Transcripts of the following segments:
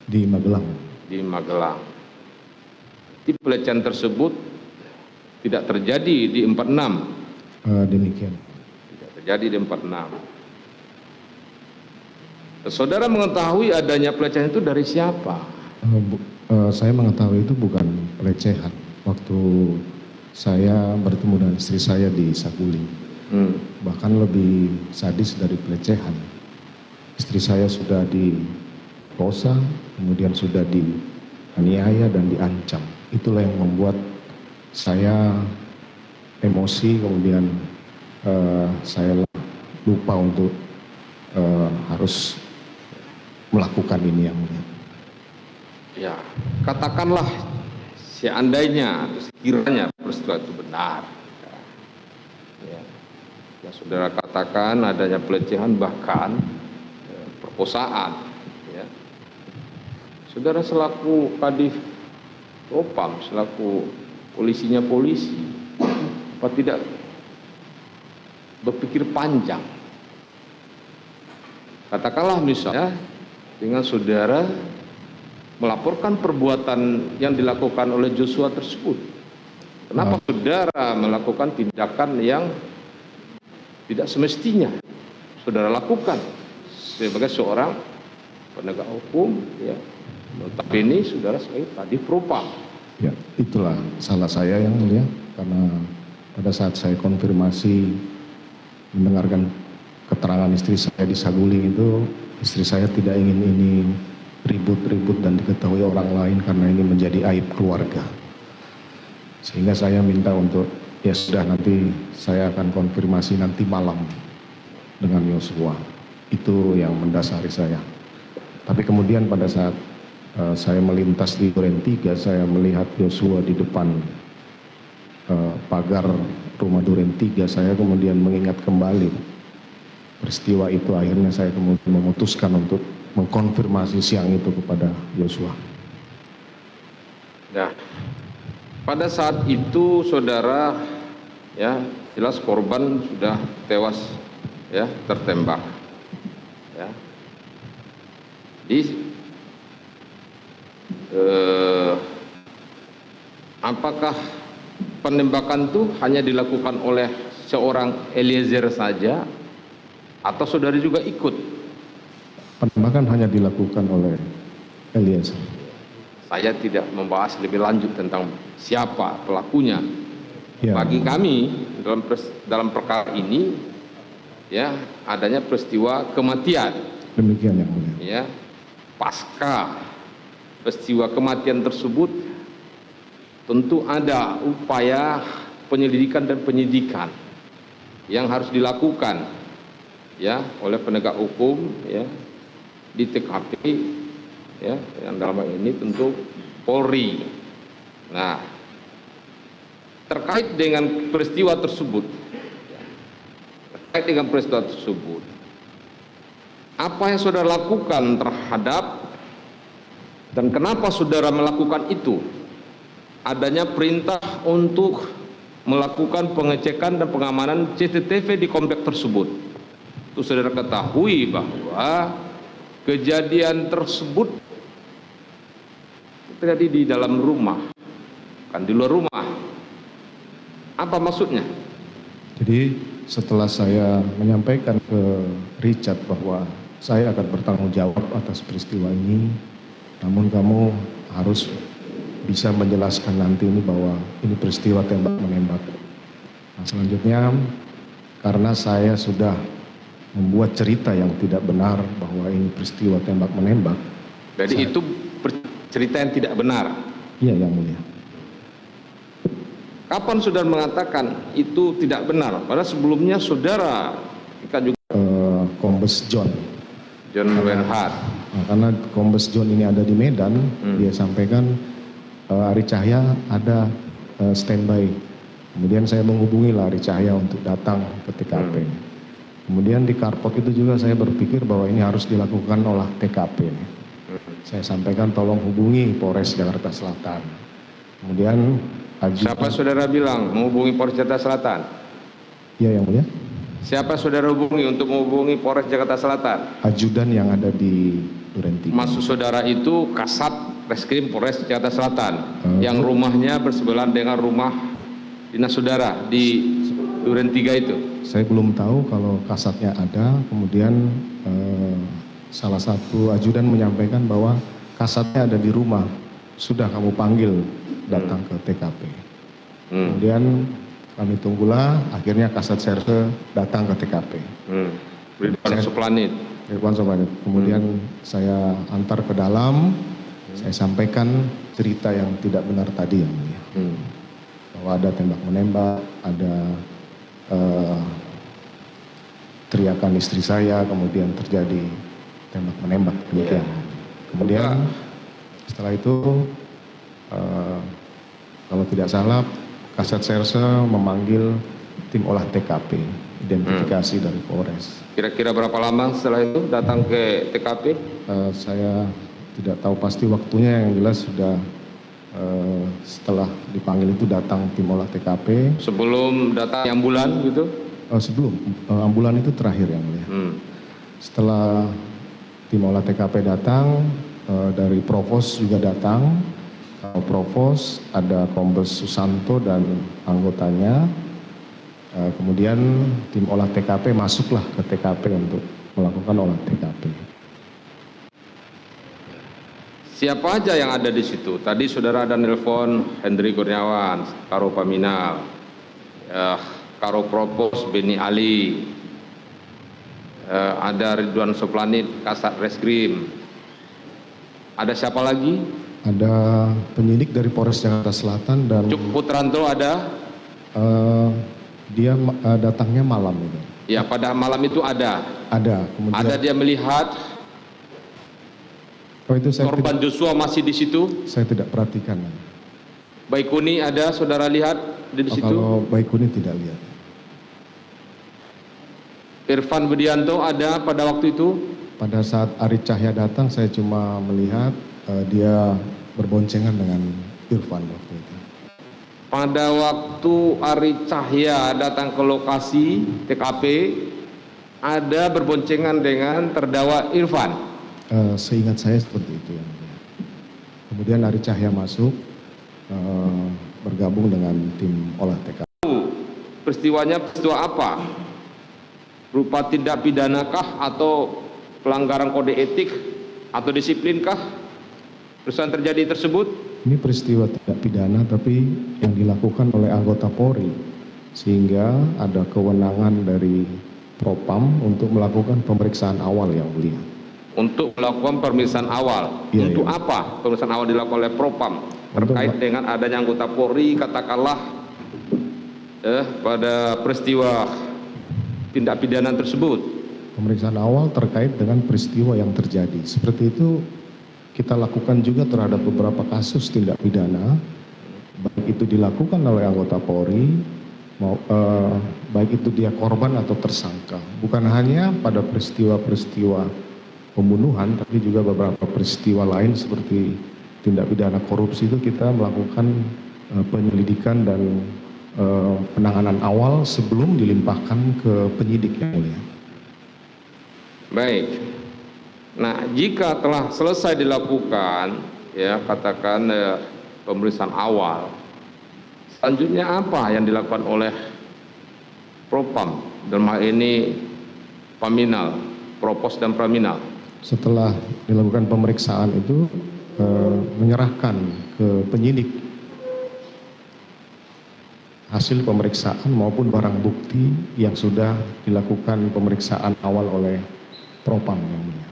Di Magelang. Di Magelang. Di pelecehan tersebut tidak terjadi di 46. Demikian. Tidak terjadi di 46. Saudara mengetahui adanya pelecehan itu dari siapa? Saya mengetahui itu bukan pelecehan. Waktu saya bertemu dengan istri saya di Saguling, bahkan lebih sadis dari pelecehan. Istri saya sudah diperkosa, kemudian sudah dianiaya dan diancam. Itulah yang membuat saya emosi, kemudian saya lupa untuk harus melakukan ini yang mulia. Ya, katakanlah seandainya atau sekiranya peristiwa itu benar. Ya, saudara katakan adanya pelecehan bahkan perkosaan. Ya. Saudara selaku Kadif Propam, selaku polisinya polisi, apa tidak berpikir panjang? Katakanlah misalnya dengan saudara melaporkan perbuatan yang dilakukan oleh Joshua tersebut. Kenapa saudara melakukan tindakan yang tidak semestinya saudara lakukan sebagai seorang penegak hukum, ya. Notabene saudara sebagai Kadif Propam. Ya, itulah salah saya yang mulia, karena pada saat saya konfirmasi mendengarkan keterangan istri saya di Saguling itu, istri saya tidak ingin ini ribut-ribut dan diketahui orang lain karena ini menjadi aib keluarga. Sehingga saya minta untuk, ya sudah, nanti saya akan konfirmasi nanti malam dengan Yosua. Itu yang mendasari saya. Tapi kemudian pada saat saya melintas di Duren 3, saya melihat Yosua di depan pagar rumah Duren 3, saya kemudian mengingat kembali peristiwa itu. Akhirnya saya kemudian memutuskan untuk mengkonfirmasi siang itu kepada Yosua. Nah, pada saat itu saudara, ya jelas korban sudah tewas, ya tertembak. Ya. Apakah penembakan itu hanya dilakukan oleh seorang Eliezer saja, atau saudara juga ikut? Penembakan hanya dilakukan oleh Eliezer. Saya tidak membahas lebih lanjut tentang siapa pelakunya. Ya. Bagi kami dalam perkara ini, ya adanya peristiwa kematian. Demikian yang mulia. Ya, pasca peristiwa kematian tersebut, tentu ada upaya penyelidikan dan penyidikan yang harus dilakukan, ya oleh penegak hukum, ya di TKP, ya yang dalam hal ini tentu Polri. Nah, terkait dengan peristiwa tersebut, apa yang saudara lakukan terhadap, dan kenapa saudara melakukan itu? Adanya perintah untuk melakukan pengecekan dan pengamanan CCTV di komplek tersebut. Itu saudara ketahui bahwa kejadian tersebut terjadi di dalam rumah, kan di luar rumah. Apa maksudnya? Jadi setelah saya menyampaikan ke Richard bahwa saya akan bertanggung jawab atas peristiwa ini, namun kamu harus bisa menjelaskan nanti ini bahwa ini peristiwa tembak-menembak. Nah, selanjutnya karena saya sudah membuat cerita yang tidak benar bahwa ini peristiwa tembak-menembak. Jadi itu cerita yang tidak benar? Iya, yang mulia. Kapan saudara mengatakan itu tidak benar? Padahal sebelumnya saudara juga Kombes John Wenhart. Nah, karena Kombes John ini ada di Medan, dia sampaikan Ari Cahya ada standby. Kemudian saya menghubungi Ari Cahya untuk datang ke TKP. Kemudian di Karpot itu juga saya berpikir bahwa ini harus dilakukan olah TKP. Saya sampaikan tolong hubungi Polres Jakarta Selatan. Kemudian siapa saudara bilang menghubungi Polres Jakarta Selatan? Iya, yang mulia. Siapa saudara hubungi untuk menghubungi Polres Jakarta Selatan? Ajudan yang ada di Duren 3. Maksud saudara itu Kasat Reskrim Polres Jakarta Selatan yang rumahnya bersebelahan dengan rumah dinas saudara di Duren 3 itu? Saya belum tahu kalau kasatnya ada, kemudian salah satu ajudan menyampaikan bahwa kasatnya ada di rumah, sudah kamu panggil datang ke TKP. Kemudian kami tunggulah, akhirnya Kasat Serse datang ke TKP. Ridwan Suplanit. Kemudian saya antar ke dalam, saya sampaikan cerita yang tidak benar tadi yang mulia. Bahwa ada tembak-menembak, ada teriakan istri saya, kemudian terjadi tembak-menembak demikian. Kemudian setelah itu kalau tidak salah Kasat Serse memanggil tim olah TKP, identifikasi dari Polres. Kira-kira berapa lama setelah itu datang ke TKP? Saya tidak tahu pasti waktunya, yang jelas sudah setelah dipanggil itu datang tim olah TKP. Sebelum datang ambulan gitu? Sebelum ambulan itu terakhir yang mulia. Setelah tim olah TKP datang, dari Provos juga datang. Provos ada Kombes Susanto dan anggotanya. Kemudian tim olah TKP masuklah ke TKP untuk melakukan olah TKP. Siapa aja yang ada di situ? Tadi saudara ada nelpon Hendri Kurniawan, Karo Paminal, Karo Propos Beni Ali, ada Ridwan Suplanit, Kasat Reskrim. Ada siapa lagi? Ada penyidik dari Polres Jakarta Selatan dan Cuk Putranto ada? Dia datangnya malam itu. Ya, pada malam itu ada. Ada. Kemudian Ada dia melihat itu korban Joshua masih di situ. Saya tidak perhatikan. Baikuni ada, saudara lihat di situ? Kalau Baikuni tidak lihat. Irfan Budianto ada pada waktu itu? Pada saat Ari Cahya datang, saya cuma melihat dia berboncengan dengan Irfan waktu itu. Pada waktu Ari Cahya datang ke lokasi TKP, ada berboncengan dengan terdakwa Irfan? Seingat saya seperti itu. Ya. Kemudian Ari Cahya masuk, bergabung dengan tim olah TKP. Peristiwanya peristiwa apa? Berupa tindak pidanakah atau pelanggaran kode etik atau disiplinkah perusahaan terjadi tersebut? Ini peristiwa tidak pidana tapi yang dilakukan oleh anggota Polri, sehingga ada kewenangan dari Propam untuk melakukan pemeriksaan awal yang mulia. Untuk melakukan pemeriksaan awal? Ya, untuk ya. apa pemeriksaan awal dilakukan oleh Propam? Terkait dengan adanya anggota Polri katakanlah pada peristiwa tindak pidana tersebut. Pemeriksaan awal terkait dengan peristiwa yang terjadi. Seperti itu kita lakukan juga terhadap beberapa kasus tindak pidana, baik itu dilakukan oleh anggota Polri, baik itu dia korban atau tersangka. Bukan hanya pada peristiwa-peristiwa pembunuhan, tapi juga beberapa peristiwa lain seperti tindak pidana korupsi itu kita melakukan penyelidikan dan penanganan awal sebelum dilimpahkan ke penyidik yang mulia. Baik. Nah, jika telah selesai dilakukan, ya katakan pemeriksaan awal, selanjutnya apa yang dilakukan oleh Propam dalam hal ini Paminal, Propos dan Praminal? Setelah dilakukan pemeriksaan itu menyerahkan ke penyidik hasil pemeriksaan maupun barang bukti yang sudah dilakukan pemeriksaan awal oleh Propam yang mulia.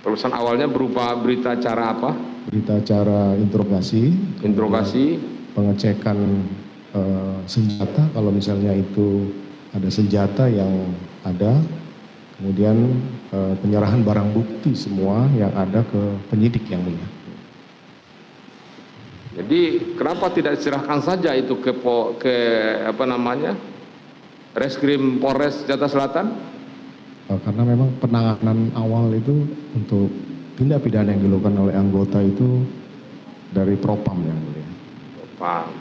Pemeriksaan awalnya berupa berita acara apa? Berita acara interogasi, pengecekan senjata kalau misalnya itu ada senjata yang ada, kemudian penyerahan barang bukti semua yang ada ke penyidik yang mulia. Jadi kenapa tidak diserahkan saja itu ke Reskrim Polres Jakarta Selatan? Karena memang penanganan awal itu untuk tindak pidana yang dilakukan oleh anggota itu dari Propam yang mulia. Propam.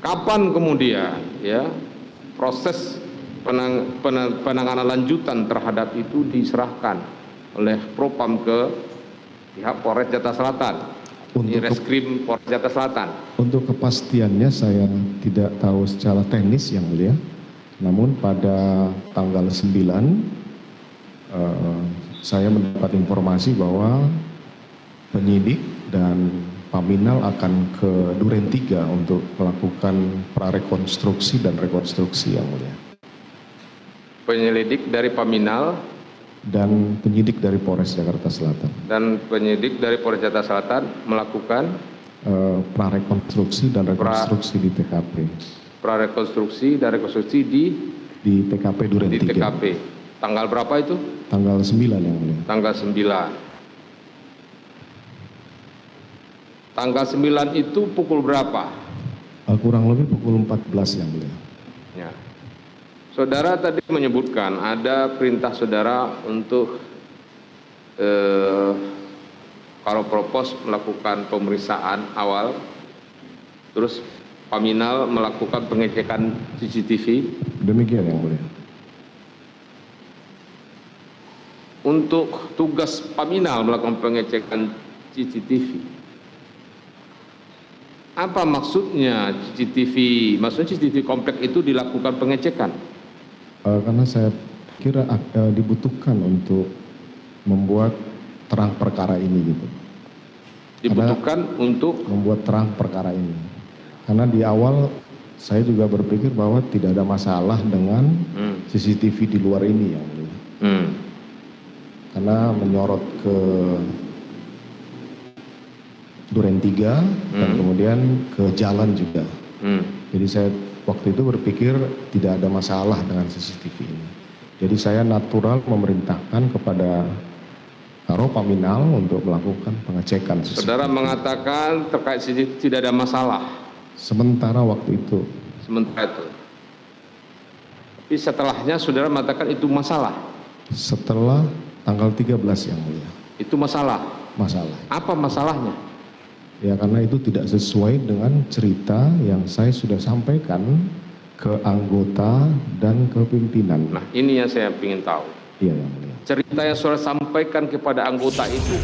Kapan kemudian ya proses penanganan lanjutan terhadap itu diserahkan oleh Propam ke pihak Polres Jakarta Selatan. Ini Reskrim Polres Jakarta Selatan. Untuk kepastiannya saya tidak tahu secara teknis yang mulia. Namun pada tanggal 9 saya mendapat informasi bahwa penyidik dan Paminal akan ke Duren 3 untuk melakukan prarekonstruksi dan rekonstruksi yang mulia. Penyelidik dari Paminal Dan penyidik dari Polres Jakarta Selatan. dan penyidik dari Polres Jakarta Selatan melakukan prarekonstruksi dan rekonstruksi di TKP. prarekonstruksi dan rekonstruksi Di TKP Duren di 3. TKP. Tanggal berapa itu? Tanggal 9 yang mulia. Tanggal 9. Tanggal 9 itu pukul berapa? Kurang lebih pukul 14 yang mulia. Ya. Saudara tadi menyebutkan ada perintah saudara untuk Karo Propos melakukan pemeriksaan awal, terus Paminal melakukan pengecekan CCTV. Demikian yang mulia. Untuk tugas Paminal melakukan pengecekan CCTV, apa maksudnya CCTV? Maksudnya CCTV komplek itu dilakukan pengecekan? Karena saya kira dibutuhkan untuk membuat terang perkara ini gitu. Dibutuhkan untuk Membuat terang perkara ini. Karena di awal saya juga berpikir bahwa tidak ada masalah dengan CCTV di luar ini yang mulia. Karena menyorot ke Duren 3 dan kemudian ke jalan juga. Jadi saya waktu itu berpikir tidak ada masalah dengan CCTV ini. Jadi saya natural memerintahkan kepada Karo Paminal untuk melakukan pengecekan CCTV. saudara mengatakan terkait CCTV tidak ada masalah Sementara waktu itu. sementara itu. Tapi setelahnya saudara mengatakan itu masalah. Setelah tanggal 13 yang mulia. Itu masalah. Masalah. Apa masalahnya? Ya karena itu tidak sesuai dengan cerita yang saya sudah sampaikan ke anggota dan ke pimpinan. Nah, ini yang saya ingin tahu. Iya yang mulia. Cerita yang saudara sampaikan kepada anggota itu